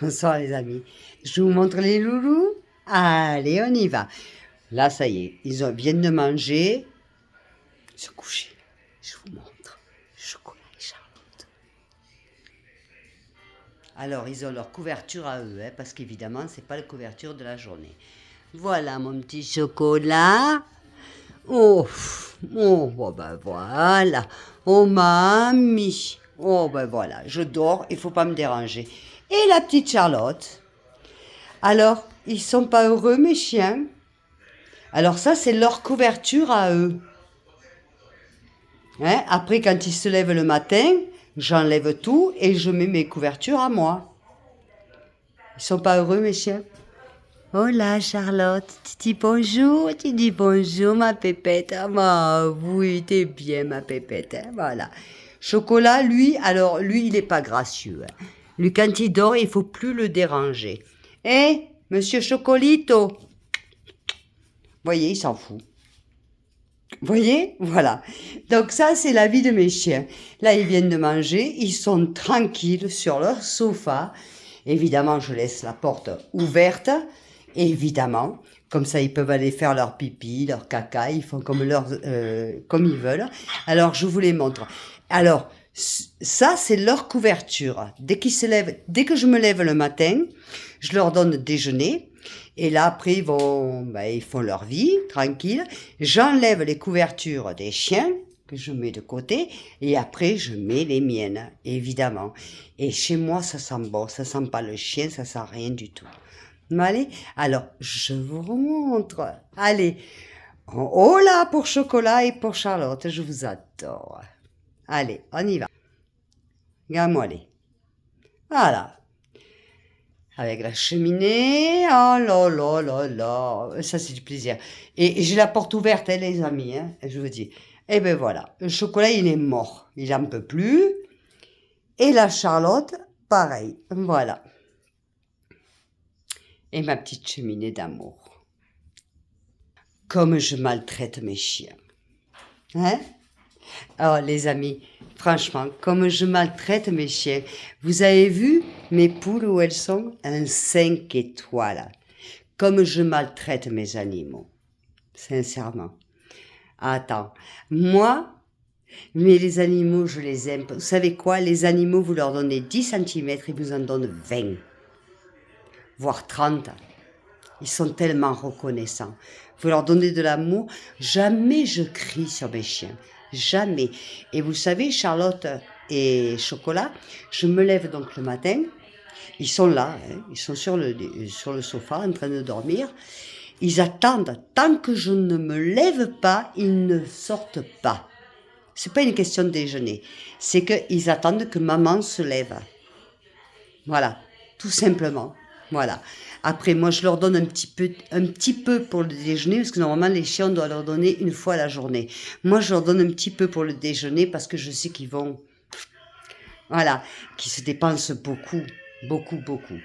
Bonsoir les amis. Je vous montre les loulous. Allez, on y va. Là, ça y est, viennent de manger. Ils sont couchés. Je vous montre. Chocolat et Charlotte. Alors, ils ont leur couverture à eux, hein, parce qu'évidemment, c'est pas la couverture de la journée. Voilà mon petit chocolat. Oh, bon ben voilà. Oh mamie. Oh ben voilà, je dors, il faut pas me déranger. Et la petite Charlotte. Alors, ils sont pas heureux mes chiens? Alors ça, c'est leur couverture à eux. Hein? Après, quand ils se lèvent le matin, j'enlève tout et je mets mes couvertures à moi. Ils sont pas heureux mes chiens? Oh là, Charlotte, tu dis bonjour, ma pépette. Ah, bah, oui, t'es bien, ma pépette, hein, voilà. Chocolat, lui, alors, lui, il est pas gracieux, hein. Lui, quand il dort, il faut plus le déranger. Eh, monsieur Chocolito? Voyez, il s'en fout. Voyez? Voilà. Donc ça, c'est la vie de mes chiens. Là, ils viennent de manger, ils sont tranquilles sur leur sofa. Évidemment, je laisse la porte ouverte. Évidemment, comme ça, ils peuvent aller faire leur pipi, leur caca, ils font comme ils veulent. Alors, je vous les montre. Alors, ça, c'est leur couverture. Dès qu'ils se lèvent, dès que je me lève le matin, je leur donne déjeuner. Et là, après, ils font leur vie, tranquille. J'enlève les couvertures des chiens que je mets de côté et après, je mets les miennes, évidemment. Et chez moi, ça sent bon, ça sent pas le chien, ça sent rien du tout. Allez, alors, je vous remontre. Allez, oh là pour Chocolat et pour Charlotte, je vous adore. Allez, on y va. Regarde-moi, allez. Voilà. Avec la cheminée, oh là là là là, ça c'est du plaisir. Et j'ai la porte ouverte, hein, les amis, hein, je vous dis. Et ben voilà, le Chocolat il est mort, il en peut plus. Et la Charlotte, pareil, voilà. Et ma petite cheminée d'amour. Comme je maltraite mes chiens. Hein? Oh les amis, franchement, comme je maltraite mes chiens. Vous avez vu mes poules où elles sont? Un 5 étoiles. Comme je maltraite mes animaux. Sincèrement. Attends, moi, mais les animaux, je les aime. Vous savez quoi? Les animaux, vous leur donnez 10 centimètres, ils vous en donnent 20, voire 30. Ils sont tellement reconnaissants. Vous leur donnez de l'amour. Jamais je crie sur mes chiens. Jamais. Et vous savez, Charlotte et Chocolat, je me lève donc le matin. Ils sont là, hein, ils sont sur le sofa en train de dormir. Ils attendent. Tant que je ne me lève pas, ils ne sortent pas. C'est pas une question de déjeuner. C'est qu'ils attendent que maman se lève. Voilà, tout simplement. Voilà. Après, moi, je leur donne un petit peu pour le déjeuner, parce que normalement, les chiens, on doit leur donner une fois la journée. Moi, je leur donne un petit peu pour le déjeuner, parce que je sais qu'ils vont, voilà, qu'ils se dépensent beaucoup, beaucoup, beaucoup.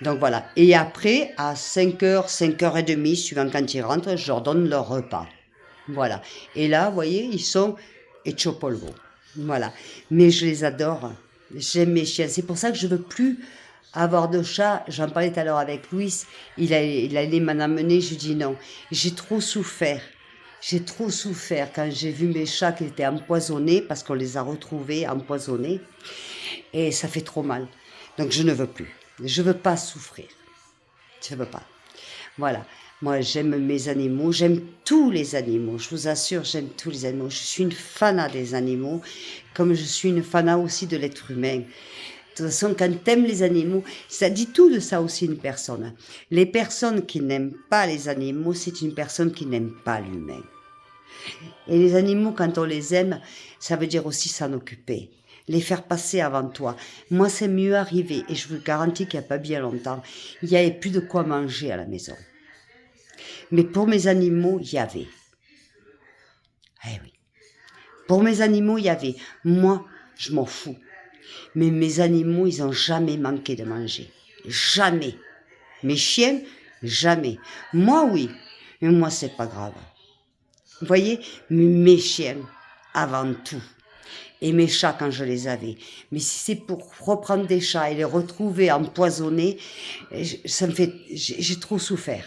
Donc voilà. Et après, à 5h, 5h30, suivant quand ils rentrent, je leur donne leur repas. Voilà. Et là, vous voyez, ils sont hecho polvo. Voilà. Mais je les adore. J'aime mes chiens. C'est pour ça que je veux plus avoir de chat. J'en parlais tout à l'heure avec Louis. Il allait m'en amener. Je dis non. J'ai trop souffert. J'ai trop souffert quand j'ai vu mes chats qui étaient empoisonnés parce qu'on les a retrouvés empoisonnés. Et ça fait trop mal. Donc je ne veux plus. Je veux pas souffrir. Je veux pas. Voilà. Moi, j'aime mes animaux, j'aime tous les animaux. Je vous assure, j'aime tous les animaux. Je suis une fanat des animaux, comme je suis une fanat aussi de l'être humain. De toute façon, quand t'aimes les animaux, ça dit tout de ça aussi une personne. Les personnes qui n'aiment pas les animaux, c'est une personne qui n'aime pas l'humain. Et les animaux, quand on les aime, ça veut dire aussi s'en occuper. Les faire passer avant toi. Moi, c'est mieux arrivé, et je vous garantis qu'il n'y a pas bien longtemps, il n'y avait plus de quoi manger à la maison. Mais pour mes animaux, il y avait. Eh oui. Pour mes animaux, il y avait. Moi, je m'en fous. Mais mes animaux, ils n'ont jamais manqué de manger. Jamais. Mes chiens, jamais. Moi, oui. Mais moi, c'est pas grave. Vous voyez, mes chiens, avant tout. et mes chats quand je les avais. Mais si c'est pour reprendre des chats et les retrouver empoisonnés, ça me fait, j'ai trop souffert.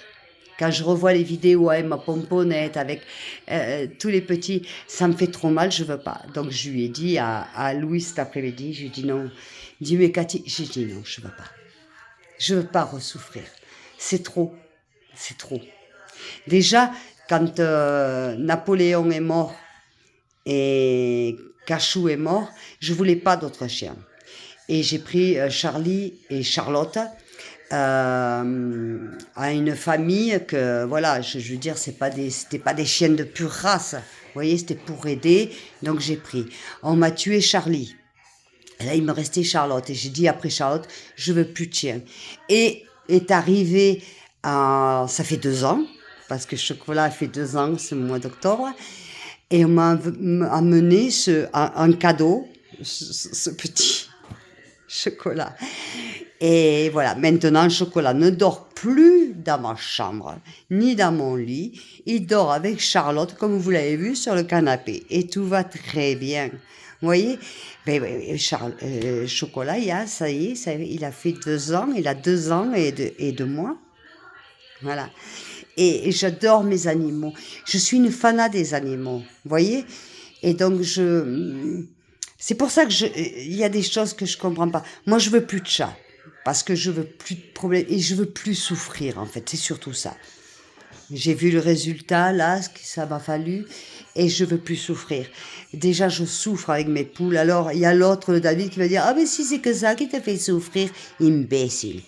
Quand je revois les vidéos avec ma pomponnette, avec tous les petits, ça me fait trop mal, je veux pas. Donc je lui ai dit à Louis cet après-midi, je lui ai dit non. Il dit mais Cathy, j'ai dit non, je veux pas. Je veux pas ressouffrir. C'est trop, c'est trop. Déjà, quand Napoléon est mort et Cachou est mort, je voulais pas d'autres chiens. Et j'ai pris Charlie et Charlotte à une famille que, voilà, je veux dire, c'était pas des chiennes de pure race. Vous voyez, c'était pour aider, donc j'ai pris. On m'a tué Charlie. Et là, il me restait Charlotte. Et j'ai dit après Charlotte, je veux plus de chien. Et est arrivé, ça fait 2 ans, parce que Chocolat a fait 2 ans ce mois d'octobre. Et on m'a amené un cadeau, ce petit Chocolat. Et voilà, maintenant, Chocolat ne dort plus dans ma chambre, ni dans mon lit. Il dort avec Charlotte, comme vous l'avez vu, sur le canapé. Et tout va très bien. Vous voyez, Chocolat, ça y est, il a fait 2 ans, il a 2 ans et 2 mois. Voilà. Et j'adore mes animaux. Je suis une fanat des animaux, vous voyez. Et donc, c'est pour ça que il y a des choses que je comprends pas. Moi, je veux plus de chat. Parce que je veux plus de problèmes et je veux plus souffrir, en fait. C'est surtout ça. J'ai vu le résultat, là, ce que ça m'a fallu, et je veux plus souffrir. Déjà, je souffre avec mes poules. Alors, il y a l'autre, le David, qui va dire, ah, mais si c'est que ça qui te fait souffrir, imbécile.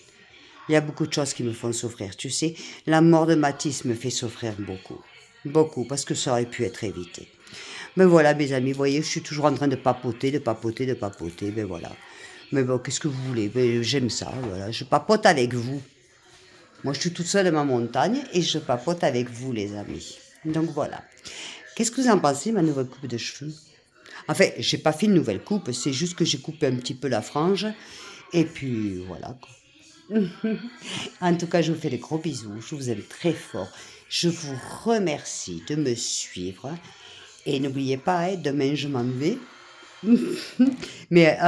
Il y a beaucoup de choses qui me font souffrir, tu sais. La mort de Mathis me fait souffrir beaucoup. Beaucoup, parce que ça aurait pu être évité. Mais voilà, mes amis, vous voyez, je suis toujours en train de papoter. Mais voilà. Mais bon, qu'est-ce que vous voulez? Mais j'aime ça, voilà. Je papote avec vous. Moi, je suis toute seule à ma montagne et je papote avec vous, les amis. Donc voilà. Qu'est-ce que vous en pensez, ma nouvelle coupe de cheveux? Enfin, j'ai pas fait une nouvelle coupe, c'est juste que j'ai coupé un petit peu la frange. Et puis, voilà, quoi. En tout cas, je vous fais des gros bisous. Je vous aime très fort. Je vous remercie de me suivre. Et n'oubliez pas, hein, demain, je m'en vais. Mais,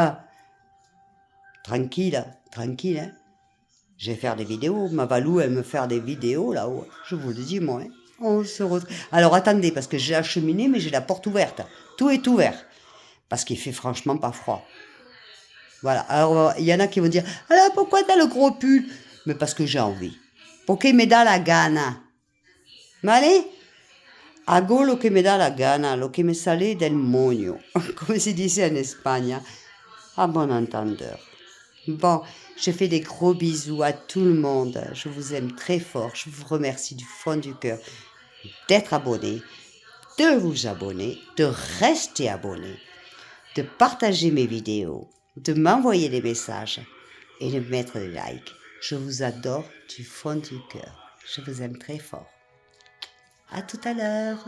tranquille, tranquille, hein. Je vais faire des vidéos. Ma Valou, elle me faire des vidéos là-haut. Je vous le dis, moi. Hein. On se retrouve. Alors attendez, parce que j'ai la cheminée, mais j'ai la porte ouverte. Tout est ouvert. Parce qu'il fait franchement pas froid. Voilà. Alors, il y en a qui vont dire, alors pourquoi t'as le gros pull? Mais parce que j'ai envie. Porque me da la gana. ¿Vale? Hago lo que me da la gana, lo que me sale del moño. Comme se disait en Espagne. À bon entendeur. Bon, je fais des gros bisous à tout le monde. Je vous aime très fort. Je vous remercie du fond du cœur d'être abonné, de vous abonner, de rester abonné, de partager mes vidéos, de m'envoyer des messages et de mettre des likes. Je vous adore du fond du cœur. Je vous aime très fort. À tout à l'heure.